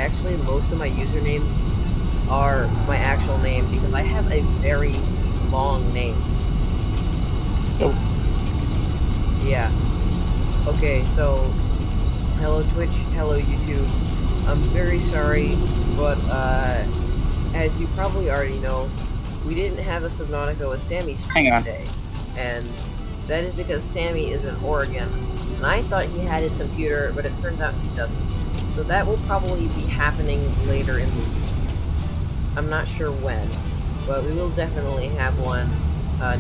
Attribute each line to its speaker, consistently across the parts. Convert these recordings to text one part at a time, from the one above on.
Speaker 1: actually, most of my usernames are my actual name because I have a very long name.
Speaker 2: Oh.
Speaker 1: Yeah. Okay, so hello Twitch, hello YouTube. I'm very sorry, but as you probably already know, we didn't have a Subnautica with Sammy stream today, and that is because Sammy is in Oregon, and I thought he had his computer, but it turns out he doesn't. So that will probably be happening later in the week. I'm not sure when, but we will definitely have one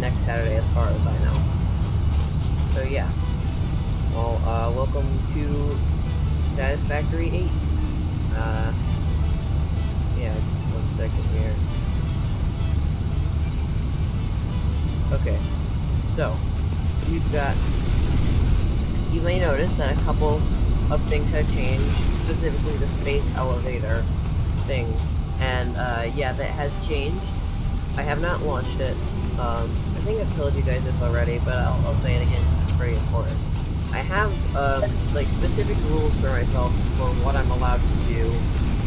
Speaker 1: next Saturday as far as I know. So yeah. Well, welcome to Satisfactory 8. Yeah, just 1 second here. Okay, so, you may notice that a couple of things have changed, specifically the space elevator things, and yeah, that has changed. I have not launched it. I think I've told you guys this already, but I'll say it again because it's very important. I have like specific rules for myself for what I'm allowed to do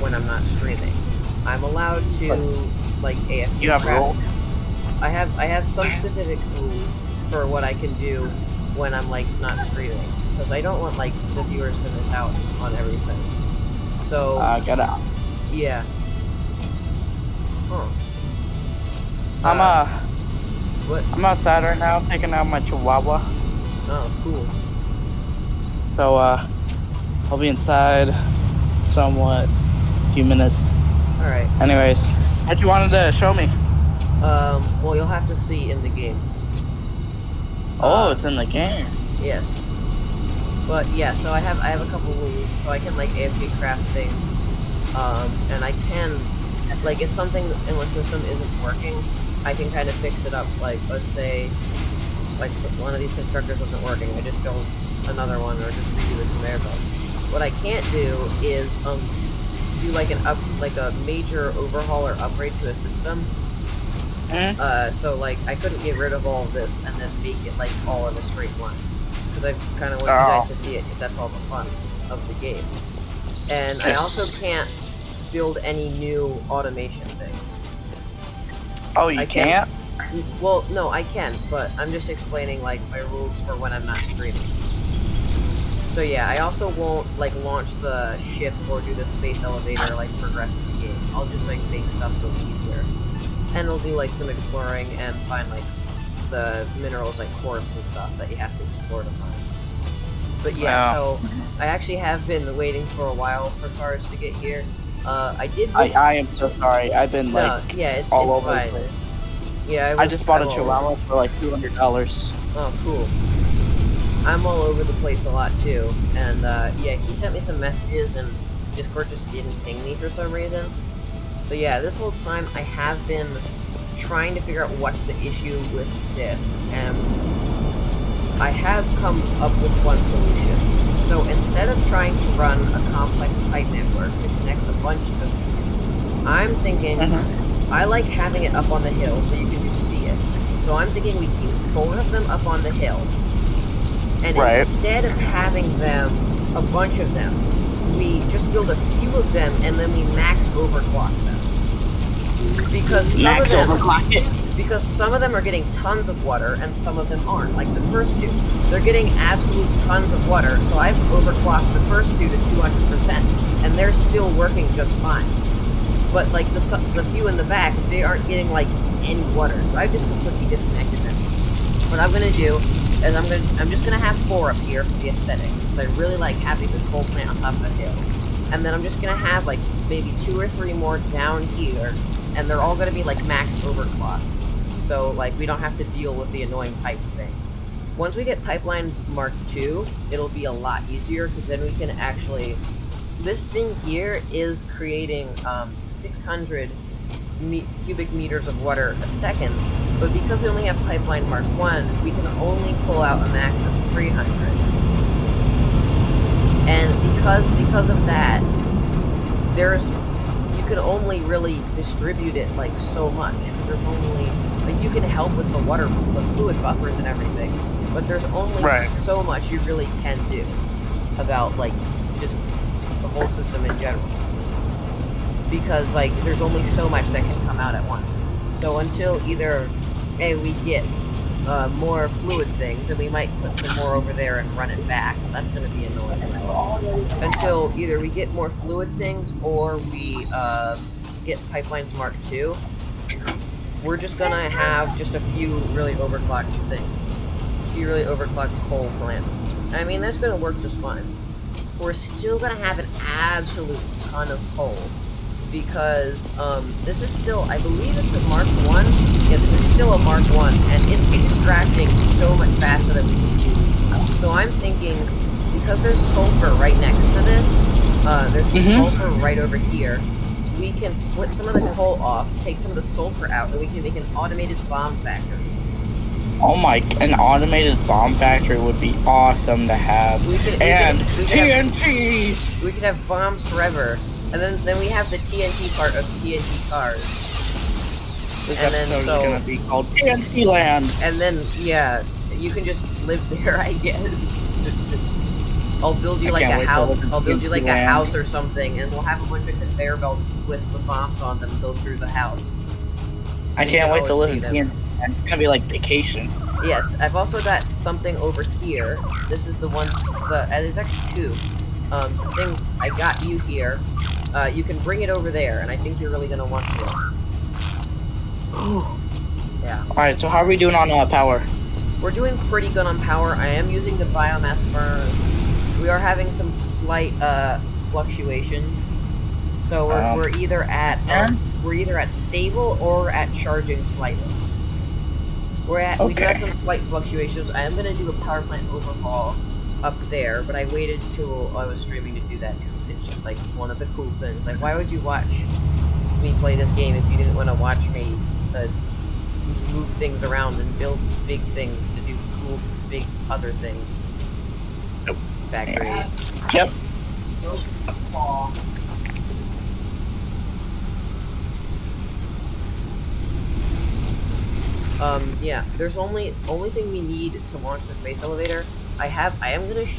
Speaker 1: when I'm not streaming. I'm allowed to like AFK.
Speaker 2: You have rules?
Speaker 1: I have some specific rules for what I can do when I'm like not streaming, because I don't want like the viewers to miss out on everything. So
Speaker 2: Get out.
Speaker 1: yeah. Huh. What?
Speaker 2: I'm outside right now taking out my chihuahua.
Speaker 1: Oh, cool.
Speaker 2: So I'll be inside somewhat a few minutes.
Speaker 1: Alright.
Speaker 2: Anyways, what you wanted to show me?
Speaker 1: Well, you'll have to see in the game.
Speaker 2: Oh, it's in the game.
Speaker 1: Yes. But yeah, so I have a couple rules, so I can like AFK craft things, and I can, like, if something in the system isn't working, I can kind of fix it up. Like, let's say, like one of these constructors wasn't working, I just build another one or just redo the conveyor belt. What I can't do is do like a major overhaul or upgrade to a system. So like I couldn't get rid of all of this and then make it like all in a straight line, because I kind of want you guys to see it, because that's all the fun of the game. And I also can't build any new automation things.
Speaker 2: Oh, you can't?
Speaker 1: Well, no, I can, but I'm just explaining like my rules for when I'm not streaming. So yeah, I also won't like launch the ship or do the space elevator like progress in the game. I'll just like make stuff so it's easier. And I'll do like some exploring and find like the minerals like quartz and stuff that you have to explore to find. But yeah, so I actually have been waiting for a while for cars to get here. I did.
Speaker 2: I am so sorry. I've been like
Speaker 1: it's
Speaker 2: all over
Speaker 1: fine.
Speaker 2: the place.
Speaker 1: Yeah,
Speaker 2: I just bought a chihuahua for like $200.
Speaker 1: Oh, cool. I'm all over the place a lot too, and yeah, he sent me some messages and Discord just didn't ping me for some reason. So yeah, this whole time I have been trying to figure out what's the issue with this, and I have come up with one solution. So instead of trying to run a complex pipe network to connect a bunch of these, I'm thinking I like having it up on the hill so you can just see it. So I'm thinking we keep 4 of them up on the hill, and instead of having them, a bunch of them, we just build a few of them and then we max overclock them. Because some of them are getting tons of water and some of them aren't. Like the first 2, they're getting absolute tons of water, so I've overclocked the first 2 to 200%, and they're still working just fine. But like the few in the back, they aren't getting like any water, so I've just completely disconnected them. What I'm gonna do is I'm just gonna have 4 up here for the aesthetics, because I really like having the coal plant on top of the hill. And then I'm just gonna have like maybe 2 or 3 more down here, and they're all gonna be like max overclock. So like we don't have to deal with the annoying pipes thing. Once we get pipelines Mark II, it'll be a lot easier, because then we can actually, this thing here is creating 600 cubic meters of water a second, but because we only have pipeline Mark I, we can only pull out a max of 300. And because of that, you can only really distribute it like so much. There's only, like, you can help with the fluid buffers and everything, but there's only so much you really can do about like just the whole system in general. because like there's only so much that can come out at once. So until either we get more fluid things, and we might put some more over there and run it back. That's gonna be annoying. Until either we get more fluid things or we get Pipelines Mark II, we're just gonna have just a few really overclocked things. A few really overclocked coal plants. I mean, that's gonna work just fine. We're still gonna have an absolute ton of coal. Because this is still, I believe it's a Mark 1. Yeah, this is still a Mark 1, and it's extracting so much faster than we can use. So I'm thinking, because there's sulfur right next to this, there's some sulfur right over here, we can split some of the coal off, take some of the sulfur out, and we can make an automated bomb factory.
Speaker 2: Oh my, an automated bomb factory would be awesome to have. TNT!
Speaker 1: We could have bombs forever. And then we have the TNT part of TNT cars.
Speaker 2: This episode is gonna be called TNT Land.
Speaker 1: And then, yeah, you can just live there, I guess. I'll build you like a house. I'll build you like a house or something, and we'll have a bunch of conveyor belts with the bombs on them go through the house.
Speaker 2: I can't wait to live in TNT. It's gonna be like vacation.
Speaker 1: Yes, I've also got something over here. This is the one. There's actually two. The thing I got you here. You can bring it over there, and I think you're really gonna want to. Yeah.
Speaker 2: Alright, so how are we doing on power?
Speaker 1: We're doing pretty good on power. I am using the biomass burns. We are having some slight fluctuations. So we're either at stable or at charging slightly. We do have some slight fluctuations. I am gonna do a power plant overhaul up there, but I waited till I was streaming to do that because it's just like one of the cool things. Like, why would you watch me play this game if you didn't want to watch me move things around and build big things to do cool big other things?
Speaker 2: Nope.
Speaker 1: Factory.
Speaker 2: Yep.
Speaker 1: Yeah, there's only thing we need to launch the space elevator. I am gonna show